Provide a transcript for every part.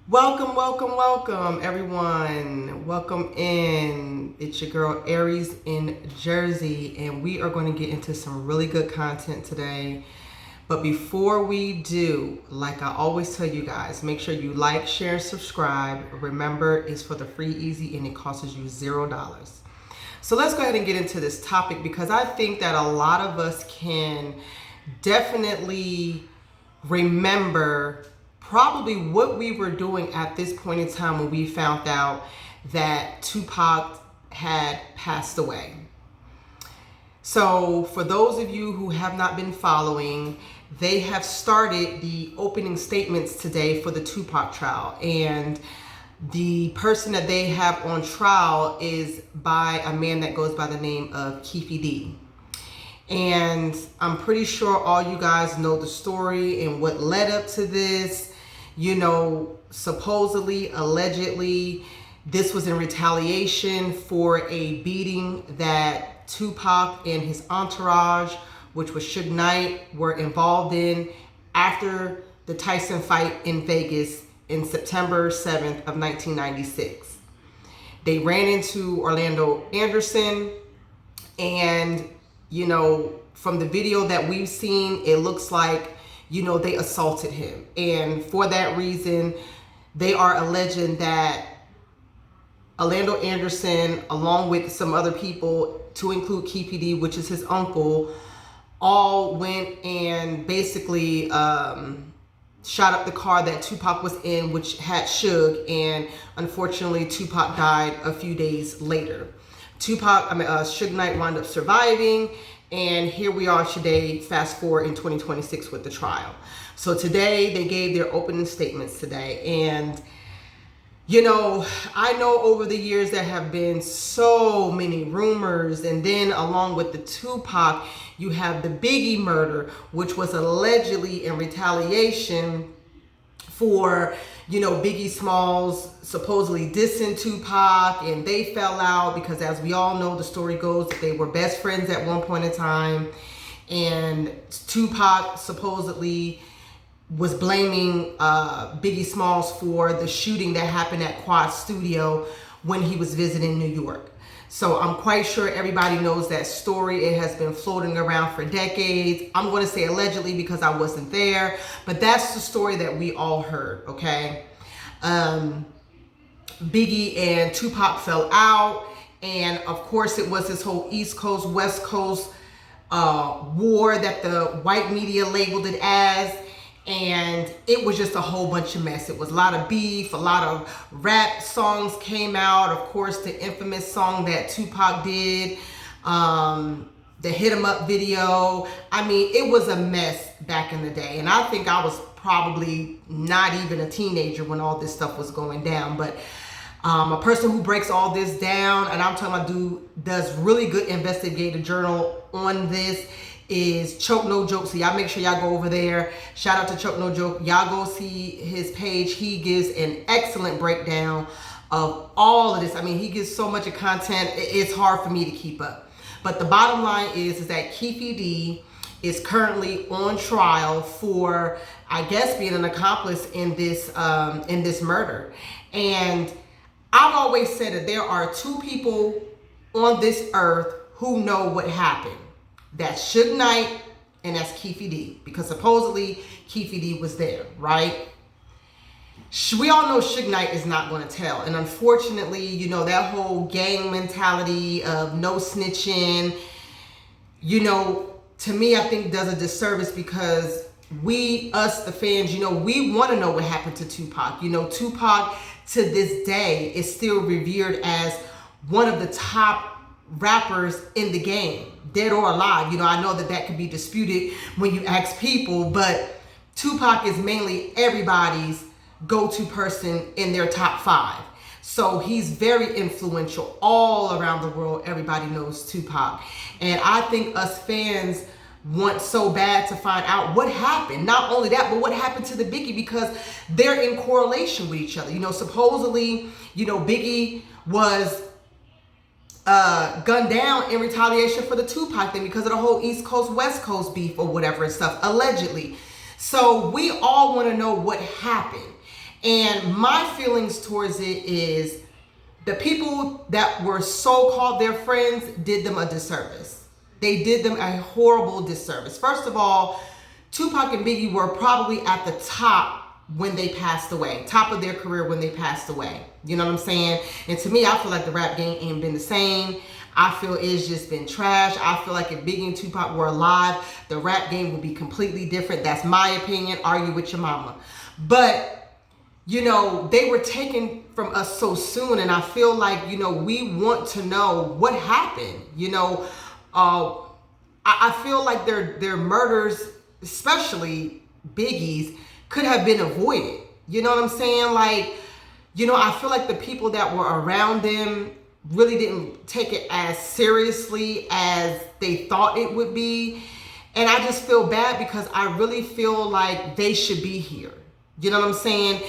Welcome, welcome, welcome, everyone. Welcome in. It's your girl Aries in Jersey, and we are going to get into some really good content today. But before we do, like I always tell you guys, make sure you like, share, and subscribe. Remember, it's for the free, easy, and it costs you $0. So let's go ahead and get into this topic because I think that a lot of us can definitely remember probably what we were doing at this point in time when we found out that Tupac had passed away. So for those of you who have not been following, they have started the opening statements today for the Tupac trial, and the person that they have on trial is by a man that goes by the name of Keefe D. And I'm pretty sure all you guys know the story and what led up to this. You know, supposedly, allegedly, this was in retaliation for a beating that Tupac and his entourage, which was Suge Knight, were involved in after the Tyson fight in Vegas in September 7th of 1996. They ran into Orlando Anderson, and you know, from the video that we've seen, it looks like, you know, they assaulted him. And for that reason, they are alleging that Orlando Anderson, along with some other people, to include Keefe D, which is his uncle, all went and basically shot up the car that Tupac was in, which had Suge, and unfortunately Tupac died a few days later. Suge Knight wound up surviving, and here we are today, fast forward in 2026 with the trial. So today they gave their opening statements today, and you know, I know over the years there have been so many rumors, and then along with the Tupac, you have the Biggie murder, which was allegedly in retaliation for, you know, Biggie Smalls supposedly dissing Tupac, and they fell out because, as we all know, the story goes that they were best friends at one point in time, and Tupac supposedly was blaming Biggie Smalls for the shooting that happened at Quad Studio when he was visiting New York. So I'm quite sure everybody knows that story. It has been floating around for decades. I'm going to say allegedly because I wasn't there, but that's the story that we all heard, okay? Biggie and Tupac fell out, and of course it was this whole East Coast, West Coast war that the white media labeled it as. And it was just a whole bunch of mess. It was a lot of beef, a lot of rap songs came out. Of course, the infamous song that Tupac did, the Hit 'Em Up video. I mean, it was a mess back in the day. And I think I was probably not even a teenager when all this stuff was going down. But a person who breaks all this down, and I'm talking about dude does really good investigative journal on this, is Choke No Joke. So y'all make sure y'all go over there. Shout out to Choke No Joke. Y'all go see his page. He gives an excellent breakdown of all of this. I mean, he gives so much of content, it's hard for me to keep up. But the bottom line is that Keefe D is currently on trial for, I guess, being an accomplice in this murder. And I've always said that there are two people on this earth who know what happened. That's Suge Knight and that's Keefe D, because supposedly Keefe D was there, right? We all know Suge Knight is not going to tell. And unfortunately, you know, that whole gang mentality of no snitching, you know, to me, I think does a disservice because us, the fans, you know, we want to know what happened to Tupac. You know, Tupac to this day is still revered as one of the top rappers in the game, dead or alive. You know, I know that that could be disputed when you ask people, but Tupac is mainly everybody's go-to person in their top 5. So he's very influential all around the world. Everybody knows Tupac. And I think us fans want so bad to find out what happened. Not only that, but what happened to the Biggie, because they're in correlation with each other. You know, supposedly, you know, Biggie was gunned down in retaliation for the Tupac thing because of the whole East Coast, West Coast beef or whatever and stuff, allegedly. So we all want to know what happened. And my feelings towards it is the people that were so-called their friends did them a disservice. They did them a horrible disservice. First of all, Tupac and Biggie were probably at the top when they passed away, top of their career when they passed away. You know what I'm saying? And to me, I feel like the rap game ain't been the same. I feel it's just been trash. I feel like if Biggie and Tupac were alive, the rap game would be completely different. That's my opinion. Argue with your mama. But, you know, they were taken from us so soon. And I feel like, you know, we want to know what happened. You know, I feel like their murders, especially Biggie's, could have been avoided. You know what I'm saying? Like, you know, I feel like the people that were around them really didn't take it as seriously as they thought it would be. And I just feel bad because I really feel like they should be here. You know what I'm saying?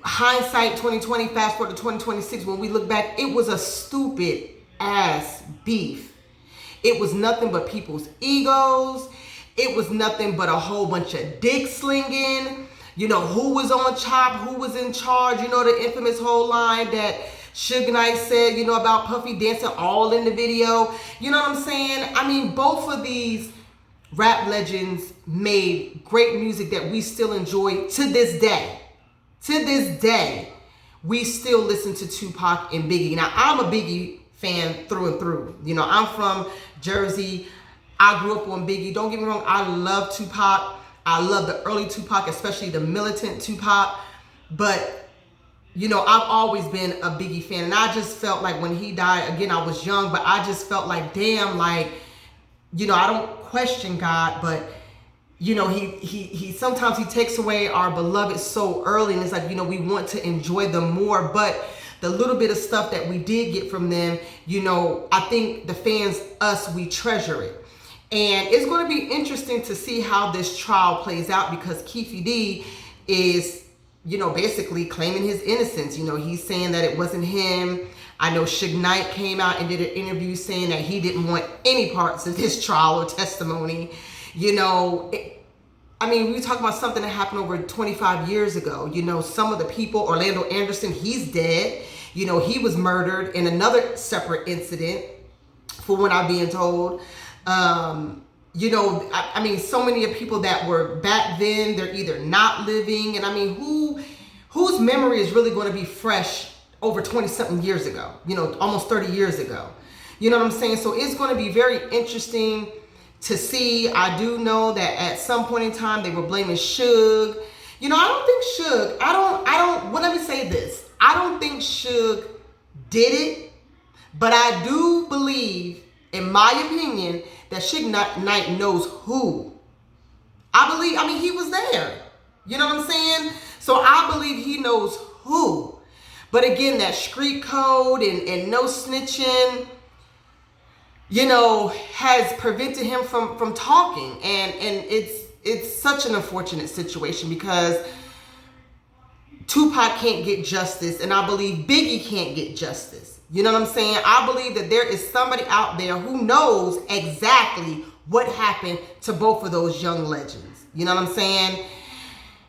Hindsight 2020, fast forward to 2026, when we look back, it was a stupid ass beef. It was nothing but people's egos. It was nothing but a whole bunch of dick slinging. You know, who was on top, who was in charge. You know, the infamous whole line that Suge Knight said, you know, about Puffy dancing all in the video. You know what I'm saying? I mean, both of these rap legends made great music that we still enjoy to this day. To this day, we still listen to Tupac and Biggie. Now, I'm a Biggie fan through and through. You know, I'm from Jersey. I grew up on Biggie. Don't get me wrong, I love Tupac. I love the early Tupac, especially the militant Tupac. But, you know, I've always been a Biggie fan. And I just felt like when he died, again, I was young, but I just felt like, damn, like, you know, I don't question God, but, you know, he sometimes he takes away our beloved so early. And it's like, you know, we want to enjoy them more. But the little bit of stuff that we did get from them, you know, I think the fans, us, we treasure it. And it's going to be interesting to see how this trial plays out because Keefe D is, you know, basically claiming his innocence. You know, he's saying that it wasn't him. I know Suge Knight came out and did an interview saying that he didn't want any parts of this trial or testimony. You know, I mean, we talk about something that happened over 25 years ago. You know, some of the people, Orlando Anderson, he's dead. You know, he was murdered in another separate incident, for what I'm being told. You know, I mean, so many of people that were back then, they're either not living. And I mean, whose memory is really going to be fresh over 20 something years ago, you know, almost 30 years ago. You know what I'm saying? So it's going to be very interesting to see. I do know that at some point in time, they were blaming Suge. You know, I don't think Suge, well, let me say this. I don't think Suge did it, but I do believe, in my opinion, that Suge Knight knows who. I mean, he was there. You know what I'm saying? So I believe he knows who. But again, that street code and no snitching, you know, has prevented him from talking. And it's such an unfortunate situation because Tupac can't get justice, and I believe Biggie can't get justice. You know what I'm saying? I believe that there is somebody out there who knows exactly what happened to both of those young legends. You know what I'm saying?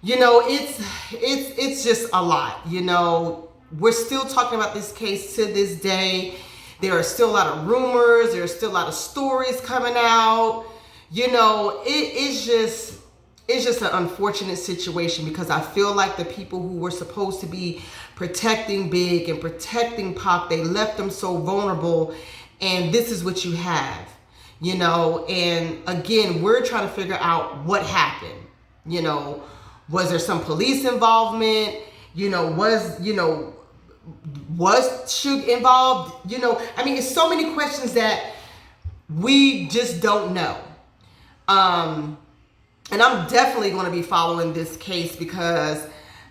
You know, it's just a lot. You know, we're still talking about this case to this day. There are still a lot of rumors. There are still a lot of stories coming out. You know, it's just an unfortunate situation because I feel like the people who were supposed to be protecting Big and protecting Pac, they left them so vulnerable, and this is what you have, you know. And again, we're trying to figure out what happened. You know, was there some police involvement? You know, was Suge involved? You know, I mean, it's so many questions that we just don't know. And I'm definitely going to be following this case because,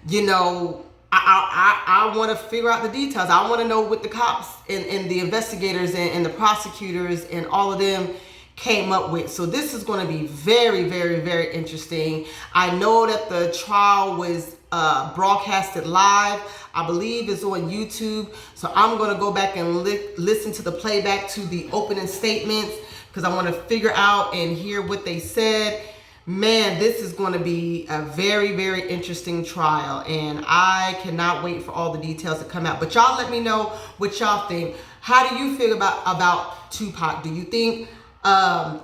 you know, I want to figure out the details. I want to know what the cops and the investigators and the prosecutors and all of them came up with. So this is going to be very, very, very interesting. I know that the trial was broadcasted live. I believe it's on YouTube. So I'm going to go back and listen to the playback to the opening statements because I want to figure out and hear what they said. Man, this is going to be a very, very interesting trial, and I cannot wait for all the details to come out. But y'all let me know what y'all think. How do you feel about Tupac? Do you think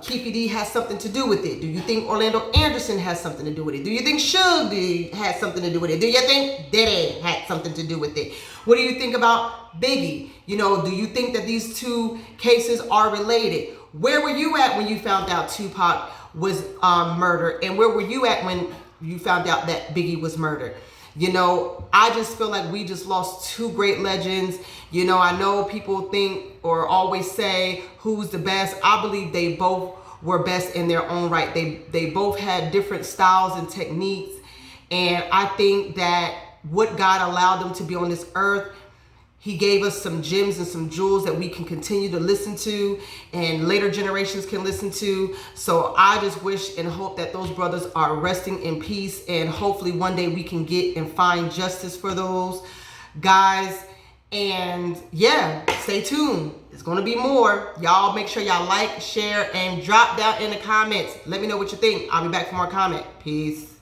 Keefe D has something to do with it? Do you think Orlando Anderson has something to do with it? Do you think Suge D had something to do with it? Do you think Diddy had something to do with it? What do you think about Biggie? You know, do you think that these two cases are related? Where were you at when you found out Tupac was murdered? And where were you at when you found out that Biggie was murdered? You know, I just feel like we just lost two great legends. You know, I know people think or always say who's the best. I believe they both were best in their own right. They both had different styles and techniques. And I think that what God allowed them to be on this earth, He gave us some gems and some jewels that we can continue to listen to and later generations can listen to. So I just wish and hope that those brothers are resting in peace, and hopefully one day we can get and find justice for those guys. And yeah, stay tuned. It's going to be more. Y'all make sure y'all like, share, and drop down in the comments. Let me know what you think. I'll be back for more comment. Peace.